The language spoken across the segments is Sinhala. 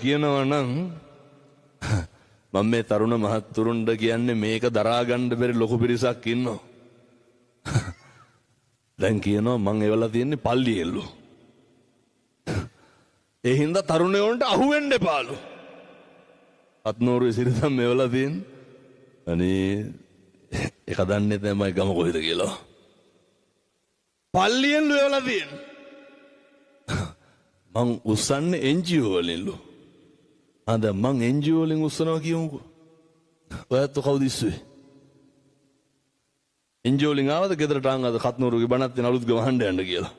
කියනවා නම් මම මේ තරුණ මහත්තුරුන්ට කියන්නේ මේක දරා ගන්න බැරි ලොකු පිරිසක් ඉන්නවා. දැන් කියනවා මං එවලා තියෙන්නේ පල්ලියෙල්ලු. ඒ හින්දා තරුණයන්ට අහු වෙන්න එපාලු. අත්නෝරුවේ සිරිතම් එවලා තියෙන්නේ. අනේ ඒක දන්නේ තමයි ගම කොහෙද කියලා. පල්ලියෙන්ලු එවලා තියෙන්නේ. මං උස්සන්නේ NGO වලින්ලු. අද මං NGO වලින් උස්සනවා කියමුකෝ. ඔයත් කවුද ඉස්සුවේ? NGO වලින් ආවද ගෙදරට ආන්ගාද කත්නෝරුගේ බණත් වෙන අලුත් ගම හඬ යන්න කියලා.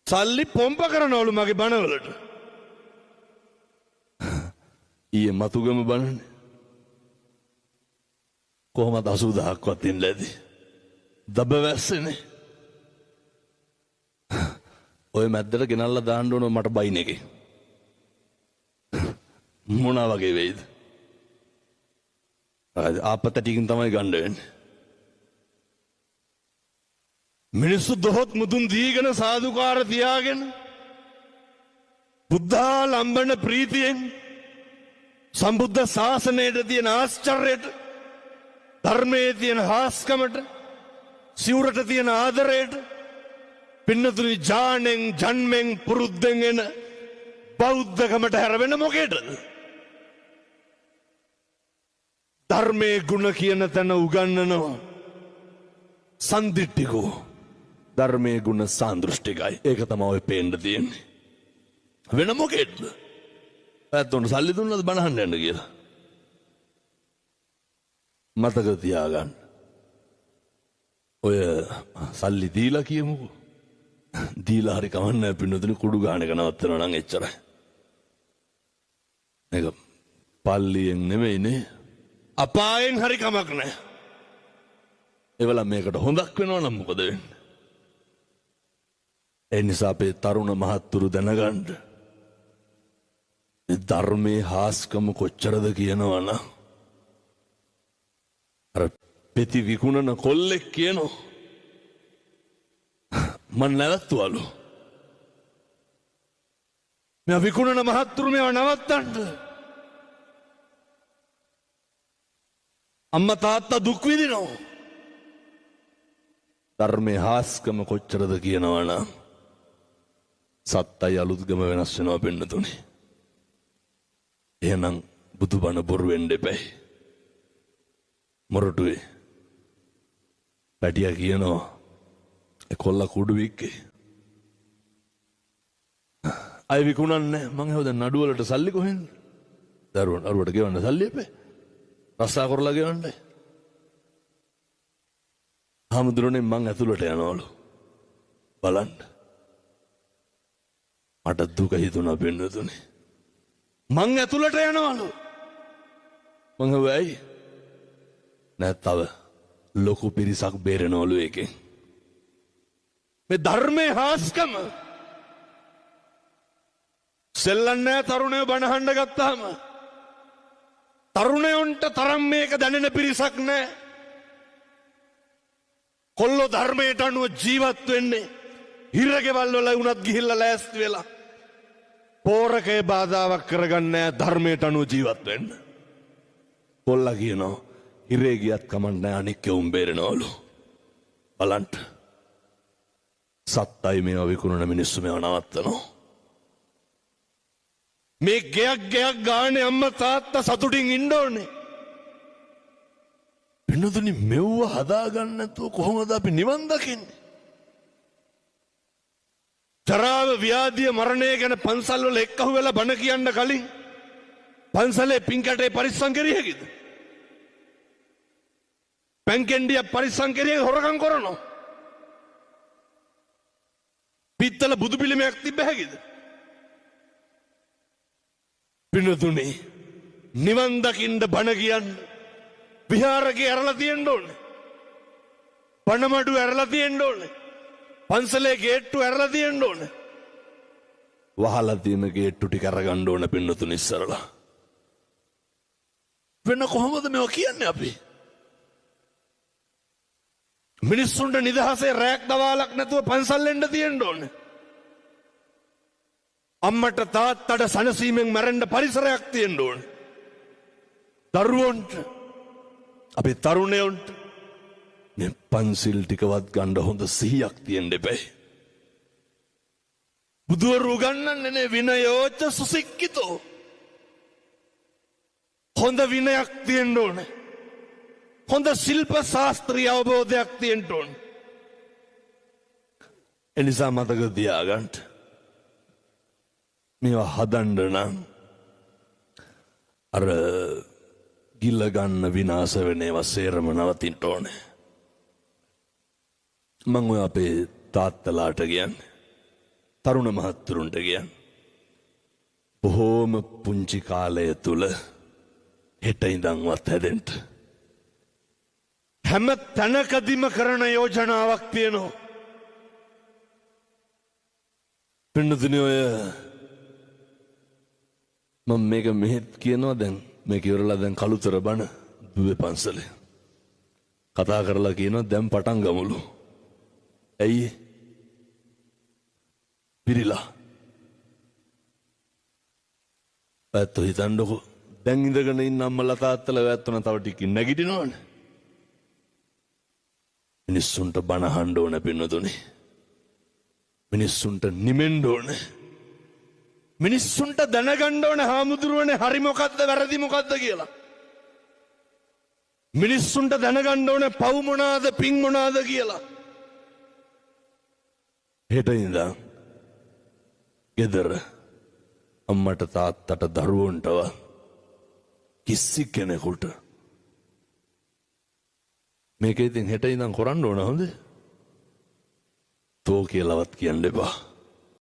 සල්ලි පොම්ප කරනවලු මගේ බණවලට. ඊයේ මතුගම බණනේ. කොහොමද 80000ක්වත් ඉන්න ඇති. දබ වැස්සනේ. ඔය මැද්දට ගෙනල්ලා දාන්න ඕන මට බයින් එකේ. මොනවා වගේ වෙයිද? ආපතටිකින් තමයි ගන්න වෙන්නේ. මිනිස්සු දොහොත් මුදුන් දීගෙන සාදුකාර තියාගෙන බුද්ධා ලම්බන ප්‍රීතියෙන් සම්බුද්ධ ශාසනයට තියෙන ආශ්චර්යයට ධර්මයේ තියෙන හාස්කමට සිවුරට තියෙන ආදරයට පින්නතුනි ජානෙන් ජන්මෙන් පුරුද්දෙන් එන බෞද්ධකමට හැරවෙන මොකේද? ධර්මයේ ගුණ කියන තැන උගන්වනවා සන්දිට්ඨිකෝ. ධර්මයේ ගුණ සාන්දෘෂ්ටිකයි. ඒක තමයි ඔය පේන්න තියෙන්නේ. වෙන මොකේද? ඇත්තොන්ට සල්ලි දුන්නද බණහන්න යන්න කියලා. මතක තියාගන්න. ඔය සල්ලි දීලා කියමුකෝ. දීලා හරි කවන්නේ පින්නතුනි කුඩු ගානක නවත්තනවා නම් එච්චරයි. මේක පල්ලියෙන් නෙමෙයිනේ. අපායෙන් හරි කමක් නැහැ. ඒවලා මේකට හොඳක් වෙනවා නම් මොකද වෙන්නේ? ඒ නිසා අපේ තරුණ මහත්තුරු දැනගන්න. මේ ධර්මයේ හාස්කම කොච්චරද කියනවනම් අර පෙති විකුණන කොල්ලෙක් කියනවා මන් නැවතුවලු. මේ විකුණන මහත්තුරු මේව නවත්තන්න. අම්මා තාත්තා දුක් විඳිනවා. ධර්මයේ හාස්කම කොච්චරද කියනවනම් සත්තයි අලුත්ගම වෙනස් වෙනවා පින්නතුනි. එහෙනම් බුදුබණ බොරු වෙන්න එපයි. මොරටුවේ පැටියා කියනවා ඒ කොල්ල කුඩු වික්කේ. අය විකුණන්නේ මං හවද නඩුවලට සල්ලි කොහෙන්ද? දරුවට ගෙවන්න සල්ලි එපේ. රස්සා කරලා ගෙවන්නයි. හාමුදුරනේ මං ඇතුළට යනවලු. බලන්න. මට දුක හිතුණා පින්නතුනේ. මං ඇතුළට යනවලු. මං වෙයි. නැත්තව ලොකු පිරිසක් බේරෙනවලු එකෙන්. මේ ධර්මයේ හාස්කම සෙල්ලන්නේ තරුණයෝ බණහඬ ගත්තාම තරුණයන්ට තරම් මේක දැනෙන පිරිසක් නැහැ. කොල්ලෝ ධර්මයට අනුව ජීවත් වෙන්නේ හිරගෙවල් වල වුණත් ගිහිල්ලා ලෑස්ති වෙලා පෝරකේ බාධාවක් කරගන්නේ ධර්මයට අනුව ජීවත් වෙන්න. කොල්ලා කියනවා හිරේ ගියත් කමක් නැහැ අනික් කෙවුම් බේරෙනවලු. බලන්න. සත්තයි මේවා විකුණන මිනිස්සු මේවා නවත්තනවා. මේ ගෙයක් ගානේ අම්මා තාත්තා සතුටින් ඉන්න ඕනේ. පින්නතුනි මෙව්ව හදාගන්න නැතුව කොහොමද අපි නිවන් දකින්නේ? ජරාව ව්‍යාධිය මරණය ගැන පන්සල් වල එක්කහුව වෙලා බණ කියන්න කලින් පන්සලේ පින්කටේ පරිස්සම් කරිය හැකිද? පැන්කෙන්ඩිය පරිස්සම් කරිය හොරකම් කරනවා. පිත්තල බුදු පිළිමයක් තිබ්බ හැකිද? පින්නතුනි නිවන් දකින්න බණ කියන්න විහාරකේ ඇරලා තියෙන්න ඕනේ. බණමඩු ඇරලා තියෙන්න ඕනේ. පන්සලේ ගේට්ටු ඇරලා තියෙන්න ඕනේ. වහලා තියෙන ගේට්ටු ටික අරගන්න ඕනේ පින්නතුනි ඉස්සරලා. වෙන කොහොමද මේවා කියන්නේ අපි? මිනිස්සුන්ට නිදහසේ රැක් දවාලක් නැතුව පන්සල් එන්න තියෙන්න ඕනේ. අම්මට තාත්තට සනසීමෙන් මැරෙන්න පරිසරයක් තියෙන්න ඕන. දරුවන්ට අපේ තරුණයන්ට මේ පන්සිල් ටිකවත් ගන්න හොඳ සිහියක් තියෙන්න එපයි. බුදුවරු උගන්වන්නේ විනයෝච සුසික්කිතෝ. හොඳ විනයක් තියෙන්න ඕන. හොඳ ශිල්ප ශාස්ත්‍රීය අවබෝධයක් තියෙන්න ඕන. එනිසා මතක තියාගන්න. මේවා හදන්න නම් අර ගිල්ල ගන්න විනාශ වෙන ඒවා සේරම නවතින්න ඕනේ. මම ඔය අපේ තාත්තලාට කියන්නේ තරුණ මහත්තුරුන්ට කියන්නේ බොහෝම පුංචි කාලය තුල හෙට ඉඳන්වත් හැදෙන්න හැම තැනකදීම කරන යෝජනාවක් තියෙනවා. පින්නතුනි ඔය මම මේක මෙහෙත් කියනවා දැන් මේක ඉවරලා දැන් කළුතර බණ දුවේ පන්සලේ කතා කරලා කියනවා දැන් පටන් ගමුලු. ඇයි පිරිලා ඇත්ත හිතන්නකො දැන් ඉඳගෙන ඉන්න අම්මලා තාත්තලා වැත්තන තව ටිකකින් නැගිටිනවනේ. මිනිස්සුන්ට බණ අහන්න ඕන පින්නතුනි. මිනිස්සුන්ට නිමෙන්න ඕන. මිනිස්සුන්ට දැනගන්න ඕන හාමුදුරුවනේ හරි මොකද්ද වැරදි මොකද්ද කියලා. මිනිස්සුන්ට දැනගන්න ඕන පව් මොනවාද පින් මොනවාද කියලා. හෙට ඉඳන් ගෙදර අම්මට තාත්තට දරුවන්ටව කිසි කෙනෙකුට මේක ඉතින් හෙට ඉඳන් කරන්න ඕන හොඳ තෝ කියලාවත් කියන්න එපා.